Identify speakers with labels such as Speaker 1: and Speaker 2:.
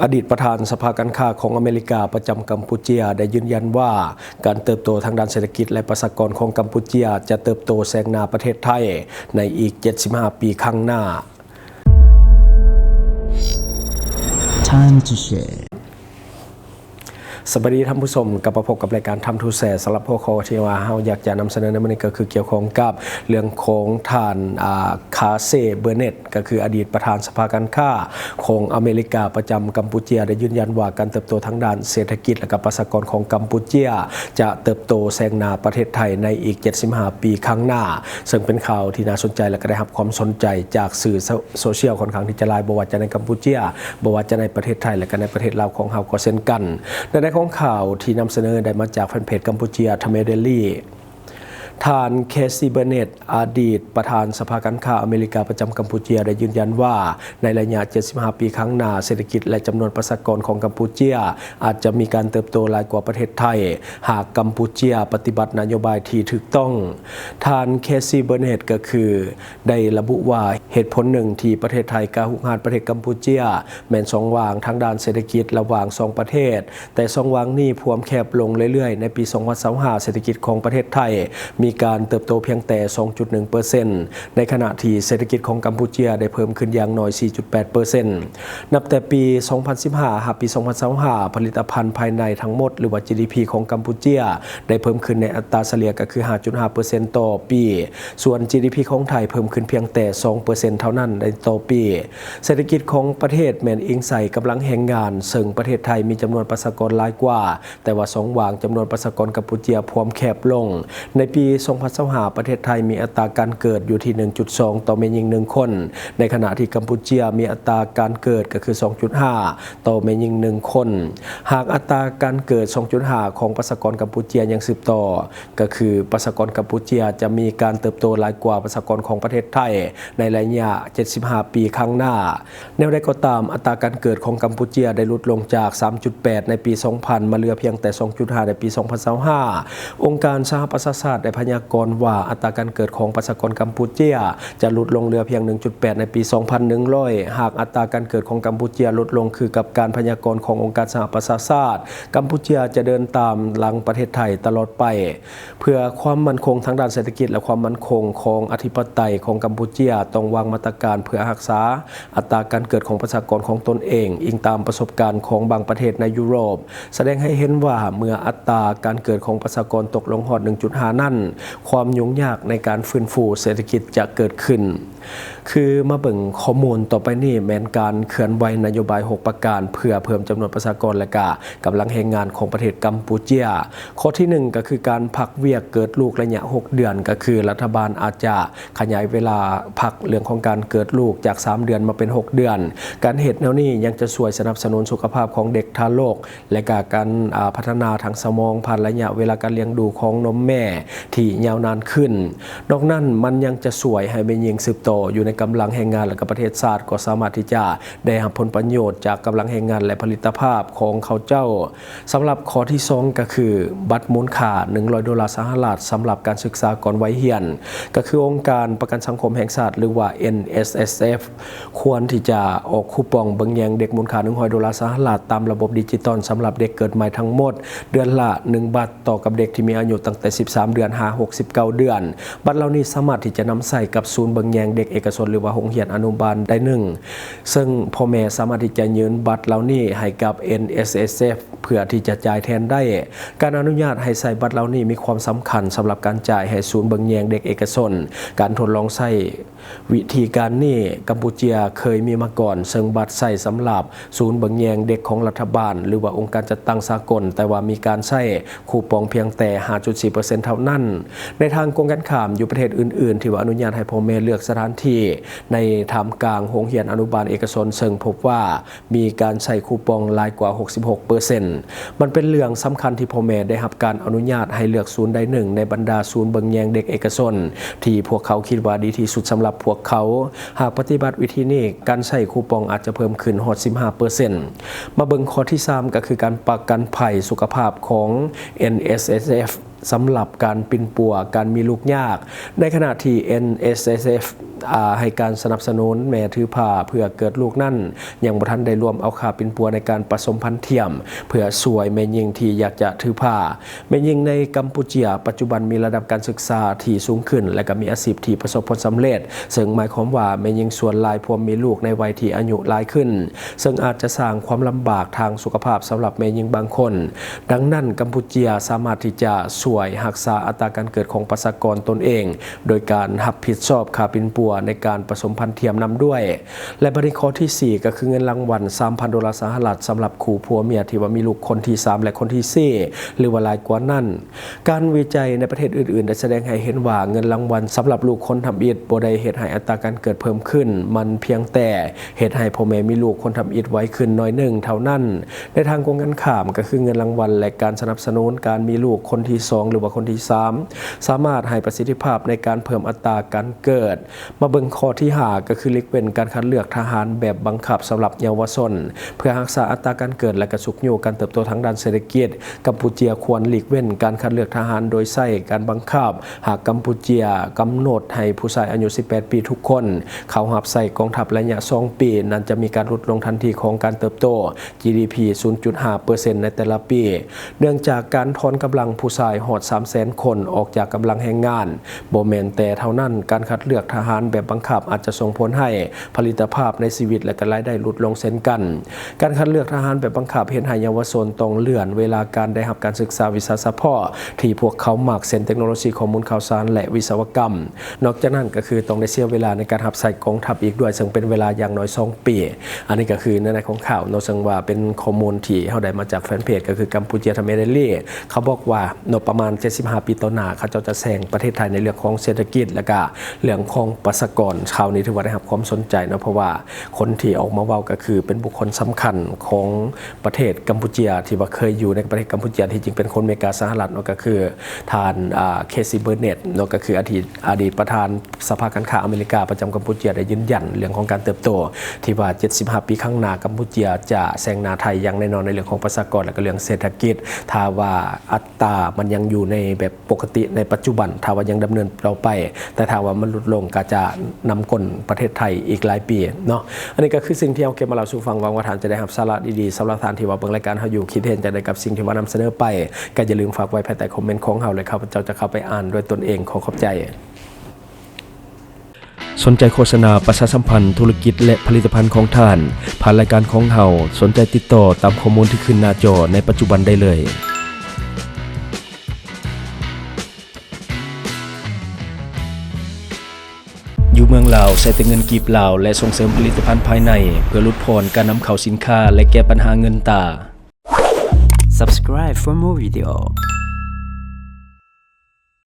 Speaker 1: อดีตประธานสภาการค้าของอเมริกาประจำกัมพูชีได้ยืนยันว่าการเติบโตทางด้านเศรษฐกิจและประชากรของกัมพูชีจะเติบโตแซงหน้าประเทศไทยในอีก 75 ปีข้างหน้า
Speaker 2: Time to share
Speaker 1: สวัสดีท่านผู้ชมกับพบกับรายการทำทูแสสำหรับพวกเขาที่ว่าเราอยากจะนำเสนอในวันนี้ก็คือเกี่ยวข้องกับเรื่องของท่านคาเซเบอร์เน็ตก็คืออดีตประธานสภาการค้าของอเมริกาประจำกัมพูชีได้ยืนยันว่าการเติบโตทางด้านเศรษฐกิจและประชากรของกัมพูชีจะเติบโตแซงหน้าประเทศไทยในอีก 75 ปีข้างหน้าซึ่งเป็นข่าวที่น่าสนใจและก็ได้รับความสนใจจากสื่อโซเชียลค่อนข้างที่จะหลายบ่ว่าจะในกัมพูชีบ่ว่าจะในประเทศไทยและก็ในประเทศลาวของเราก็เช่นกันในของข่าวที่นำเสนอได้มาจากแฟนเพจกัมพูชีทเมเดลี่ท่านเคซีเบเนตอดีตประธานสภาการค้าอเมริกาประจำกัมพูชีได้ยืนยันว่าในระยะ 75 ปีข้างหน้าเศรษฐกิจและจำนวนประชากรของกัมพูชีอาจจะมีการเติบโตหลายกว่าประเทศไทยหากกัมพูชีปฏิบัตินโยบายที่ถูกต้องท่านเคซีเบเนตก็คือได้ระบุว่าเหตุผลหนึ่งที่ประเทศไทยกาหุกหานประเทศกัมพูชีแม่นช่องว่างทางด้านเศรษฐกิจระหว่าง2ประเทศแต่ช่องว่างนี้พวมแคบลงเรื่อยๆในปี2025เศรษฐกิจของประเทศไทยมีการเติบโตเพียงแต่ 2.1% ในขณะที่เศรษฐกิจของกัมพูชีได้เพิ่มขึ้นอย่างน้อย 4.8% นับแต่ปี 2015 หาปี 2025 ผลิตภัณฑ์ภายในทั้งหมดหรือว่า GDP ของกัมพูชีได้เพิ่มขึ้นในอัตราเฉลี่ยก็คือ 5.5% ต่อปี ส่วน GDP ของไทยเพิ่มขึ้นเพียงแต่ 2% เท่านั้นในต่อปี เศรษฐกิจของประเทศแม่นอิงใส่กำลังแรงงานซึ่งประเทศไทยมีจำนวนประชากรหลายกว่าแต่ว่า2ว่างจำนวนประชากรกัมพูชีพวมแคบลงในปี 2025 ประเทศไทยมีอัตราการเกิดอยู่ที่ 1.2 ต่อแม่หญิง1คนในขณะที่กัมพูชีมีอัตราการเกิดก็คือ 2.5 ต่อแม่หญิง1คนหากอัตราการเกิด 2.5 ของประชากรกัมพูชียังสืบต่อก็คือประชากรกัมพูชีจะมีการเติบโตหลายกว่าประชากรของประเทศไทยในระยะ 75 ปีข้างหน้าแนวใดก็ตามอัตราการเกิดของกัมพูชีได้ลดลงจาก 3.8 ในปี 2000 มาเหลือเพียงแต่ 2.5 ในปี 2025 องค์การสหประชาชาติได้พยากรณ์ว่าอัตราการเกิดของประชากรกัมพูชีจะลดลงเหลือเพียง 1.8 ในปี 2100 หากอัตราการเกิดของกัมพูชีลดลงคือกับการพยากรณ์ขององค์การสหประชาชาติกัมพูชีจะเดินตามหลังประเทศไทยตลอดไปเพื่อความมั่นคงทางด้านเศรษฐกิจและความมั่นคงของอธิปไตยของกัมพูชีต้องวางมาตรการเพื่อรักษาอัตราการเกิดของประชากรของตนเองอิงตามประสบการณ์ของบางประเทศในยุโรปแสดงให้เห็นว่าเมื่ออัตราการเกิดของประชากรตกลงฮอด 1.5 นั่นความยุ่งยากในการฟื้นฟูเศรษฐกิจจะเกิดขึ้นคือมาเบิ่งข้อมูลต่อไปนี้แม้นการเคลื่อนไหวนโยบาย6ประการเพื่อเพิ่มจำนวนประชากรและกำลังแรงงานของประเทศกัมพูชีข้อที่1ก็คือการพักเวียกเกิดลูกระยะ6เดือนก็คือรัฐบาลอาจจะขยายเวลาพักเรื่องของการเกิดลูกจาก3เดือนมาเป็น6เดือนการเหตุแนวนี้ยังจะช่วยสนับสนุนสุขภาพของเด็กทารกและการพัฒนาทางสมองผ่านระยะเวลาการเลี้ยงดูของนมแม่ที่ยาวนานขึ้นนอกนั้นมันยังจะช่วยให้แม่หญิงสืบโตอยู่ในกำลังแรงงานและประเทศชาติก็สามารถที่จะได้รับผลประโยชน์จากกำลังแรงงานและผลิตภาพของเขาเจ้าสำหรับข้อที่2ก็คือบัตรมูลค่า$100สหรัฐสำหรับการศึกษาก่อนวัยเรียนก็คือองค์การประกันสังคมแห่งชาติหรือว่า NSSF ควรที่จะออกคูปองเบิ่งแยงเด็กมูลค่า$100สหรัฐตามระบบดิจิตอลสำหรับเด็กเกิดใหม่ทั้งหมดเดือนละ1บัตรต่อกับเด็กที่มีอายุตั้งแต่13เดือนหา69เดือนบัตรเหล่านี้สามารถที่จะนำใส่กับศูนย์เบิ่งแยงเด็กเอกชนหรือว่าโรงเรียนอนุบาลได้ซึ่งพ่อแม่สามารถที่จะยืนบัตรเหล่านี้ให้กับ NSSF เพื่อที่จะจ่ายแทนได้การอนุญาตให้ใส่บัตรเหล่านี้มีความสำคัญสำหรับการจ่ายให้ศูนย์เบิ่งแยงเด็กเอกชนการทดลองใช้วิธีการนี้กัมพูชีเคยมีมาก่อนซึ่งบัตรใส่สำหรับศูนย์เบิ่งแยงเด็กของรัฐบาลหรือว่าองค์การจัดตั้งสากลแต่ว่ามีการใช้คูปองเพียงแต่ 5.4% เท่านั้นในทางกงกันข้ามอยู่ประเทศอื่นๆที่ว่าอนุญาตให้พ่อแม่เลือกสถานที่ในท่ามกลางโรงเรียนอนุบาลเอกชนซึ่งพบว่ามีการใช้คูปองหลายกว่า 66% มันเป็นเรื่องสำคัญที่พ่อแม่ได้รับการอนุญาตให้เลือกศูนย์ใดหนึ่งในบรรดาศูนย์เบิ่งแยงเด็กเอกชนที่พวกเขาคิดว่าดีที่สุดสำหรับพวกเขาหากปฏิบัติวิธีนี้การใช้คูปองอาจจะเพิ่มขึ้นฮอด 15% มาเบิ่งข้อที่3ก็คือการประกันภัยสุขภาพของ NSSF สำหรับการปิ่นปัวการมีลูกยากในขณะที่ NSSF ให้การสนับสนุนแม่ถือผ้าเพื่อเกิดลูกนั่นยังบ่ทันได้รวมเอาค่าปิ่นปัวในการผสมพันธุ์เทียมเพื่อสวยแม่หญิงที่อยากจะถือผ้าแม่หญิงในกัมพูชาปัจจุบันมีระดับการศึกษาที่สูงขึ้นและก็มีอาชีพที่ประสบผลสำเร็จซึ่งหมายความว่าแม่หญิงส่วนหลายพวมมีลูกในวัยที่อายุหลายขึ้นซึ่งอาจจะสร้างความลำบากทางสุขภาพสำหรับแม่หญิงบางคนดังนั้นกัมพูชาสามารถที่จะช่วยรักษาอัตราการเกิดของประชากรตนเองโดยการรับผิดชอบค่าปิ่นปัวในการผสมพันธุ์เทียมนำด้วยและบริข้อที่ 4 ก็คือเงินรางวัล $3,000 สหรัฐสำหรับคู่ผัวเมียที่ว่ามีลูกคนที่ 3 และคนที่ 4 หรือว่าหลายกว่านั้นการวิจัยในประเทศอื่นๆได้แสดงให้เห็นว่าเงินรางวัลสำหรับลูกคนทำอิฐบ่ได้เฮ็ดให้อัตราการเกิดเพิ่มขึ้นมันเพียงแต่เฮ็ดให้พ่อแม่มีลูกคนทำอิฐไว้ขึ้นน้อยหนึ่งเท่านั้นในทางตรงกันข้ามก็คือเงินรางวัลและการสนับสนุนการมีลูกคนที่ 2 หรือว่าคนที่ 3 สามารถให้ประสิทธิภาพในการเพิ่มอัตราการเกิดมาเบิ่งข้อที่ 5 ก็คือเล็กเว้นการคัดเลือกทหารแบบบังคับสำหรับเยาวชนเพื่อรักษาอัตราการเกิดและกระสุกโยการเติบโตทางด้านเศรษฐกิจกัมพูชาควรหลีกเว้นการคัดเลือกทหารโดยใช้การบังคับหากกัมพูชากำหนดให้ผู้ชายอายุ 18 ปีทุกคนเข้ารับใส่กองทัพระยะ 2 ปีนั้นจะมีการลดลงทันทีของการเติบโต GDP 0.5% ในแต่ละปีเนื่องจากการถอนกำลังผู้ชายหอด 300,000 คนออกจากกำลังแรงงานบ่แม่นแต่เท่านั้นการคัดเลือกทหารแบบบังคับอาจจะส่งผลให้ผลิตภาพในชีวิตและรายได้ลดลงเช่นกันการคัดเลือกทหารแบบบังคับเฮ็ดให้เยาวชนต้องเลื่อนเวลาการได้รับการศึกษาวิชาเฉพาะที่พวกเขามักเส้นเทคโนโลยีข้อมูลข่าวสารและวิศวกรรมนอกจากนั้นก็คือต้องได้เสียเวลาในการรับใส่กองทัพอีกด้วยซึ่งเป็นเวลาอย่างน้อย2 ปีอันนี้ก็คือในของข่าวโนซึ่งว่าเป็นข้อมูลที่เฮาได้มาจากแฟนเพจก็คือกัมพูชาทำเมเดลี่เขาบอกว่าในประมาณ75 ปีต่อหน้าเขาจะแซงประเทศไทยในเรื่องของเศรษฐกิจและก็เรื่องของประชากรชาวนี้ถือว่าได้รับความสนใจเนาะเพราะว่าคนที่ออกมาเว้าก็คือเป็นบุคคลสำคัญของประเทศกัมพูชาที่ว่าเคยอยู่ในประเทศกัมพูชาที่จริงเป็นคนอเมริกาสหรัฐเนาะก็คือทานเคซีเบอร์เน็ตเนาะก็คืออดีตประธานสภาการค้าอเมริกาประจำกัมพูชาได้ยืนยันเรื่องของการเติบโตที่ว่า75 ปีข้างหน้ากัมพูชาจะแซงหน้าไทยอย่างแน่นอนในเรื่องของประชากรและก็เรื่องเศรษฐกิจถ้าว่าอัตรามันยังอยู่ในแบบปกติในปัจจุบันถ้าว่ายังดำเนินเราไปแต่ถ้าว่ามันลดลงก็จะนำก้นประเทศไทยอีกหลายปีเนาะอันนี้ก็คือสิ่งที่เอาเก็บมาเล่าสู่ฟังหวังว่าท่านจะได้รับสาระดีๆสำหรับท่านที่ว่าเบิ่งรายการเฮาอยู่คิดเห็นจังได๋กับสิ่งที่ว่านำเสนอไปก็อย่าลืมฝากไว้ภายใต้คอมเมนต์ของเฮาเลยครับเจ้าจะเข้าไปอ่านด้วยตนเองขอขอบใจสนใจโฆษณาประชาสัมพันธ์ธุรกิจและผลิตภัณฑ์ของท่านผ่านรายการของเฮาสนใจติดต่อตามข้อมูลที่ขึ้นหน้าจอในปัจจุบันได้เลยอยู่เมืองลาวใช้แต่เงินกีบลาวและส่งเสริมผลิตภัณฑ์ภายในเพื่อลดผ่อนการนำเข้าสินค้าและแก้ปัญหาเงินตา
Speaker 2: Subscribe for more video.